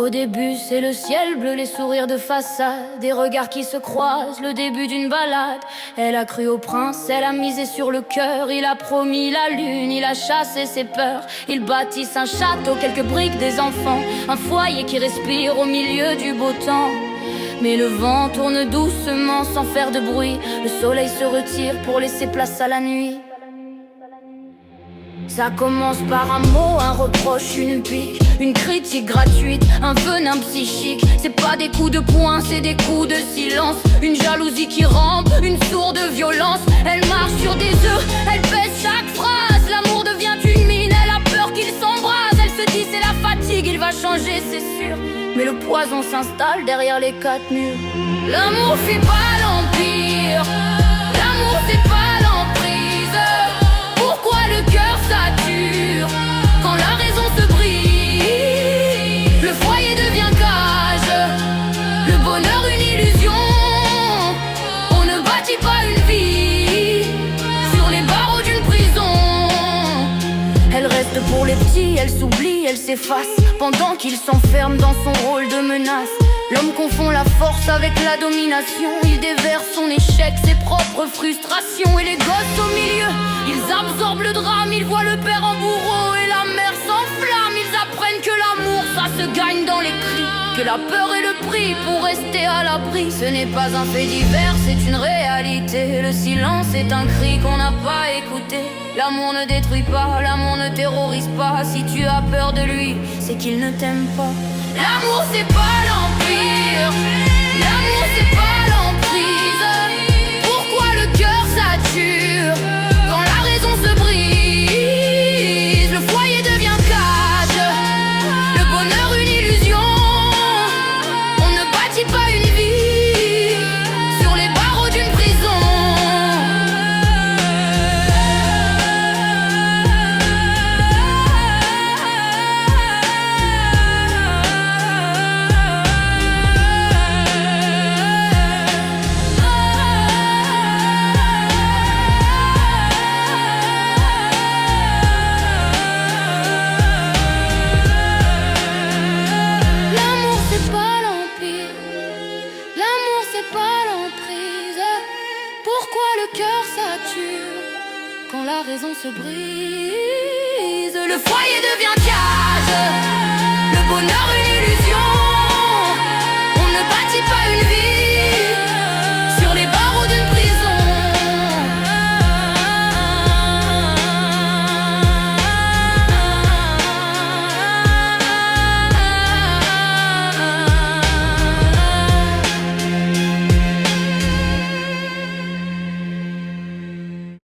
Au début c'est le ciel bleu, les sourires de façade, des regards qui se croisent, le début d'une balade. Elle a cru au prince, elle a misé sur le cœur. Il a promis la lune, il a chassé ses peurs. Ils bâtissent un château, quelques briques, des enfants, un foyer qui respire au milieu du beau temps. Mais le vent tourne doucement sans faire de bruit. Le soleil se retire pour laisser place à la nuit. Ça commence par un mot, un reproche, une pique, une critique gratuite, un venin psychique. C'est pas des coups de poing, c'est des coups de silence. Une jalousie qui rampe, une sourde violence. Elle marche sur des œufs, elle pèse chaque phrase. L'amour devient une mine, elle a peur qu'il s'embrase. Elle se dit c'est la fatigue, il va changer c'est sûr. Mais le poison s'installe derrière les quatre murs. L'amour fait pas l'empire, l'amour c'est pas l'emprise. Pourquoi le cœur sature quand la raison se brise? Le foyer devient cage, le bonheur une illusion. On ne bâtit pas une vie sur les barreaux d'une prison. Elle reste pour les petits, elle s'oublie, elle s'efface pendant qu'il s'enferme dans son rôle de menace. L'homme confond la force avec la domination. Il déverse son échec, ses propres frustrations. Et les gosses au milieu, ils absorbent le drame. Ils voient le père en bourreau et la mère s'enflamme. Ils apprennent que l'amour, ça se gagne dans les cris, que la peur est le prix pour rester à l'abri. Ce n'est pas un fait divers, c'est une réalité. Le silence est un cri qu'on n'a pas écouté. L'amour ne détruit pas, l'amour ne terrorise pas. Si tu as peur de lui, c'est qu'il ne t'aime pas. L'amour c'est pas l'empire, l'amour c'est pas l'emprise. Pourquoi le cœur sature quand la raison se brise? Le foyer devient cage, le bonheur une illusion. On ne bâtit pas une vie sur les barreaux d'une prison. Quand la raison se brise, le foyer devient cage, le bonheur une illusion. On ne bâtit pas une vie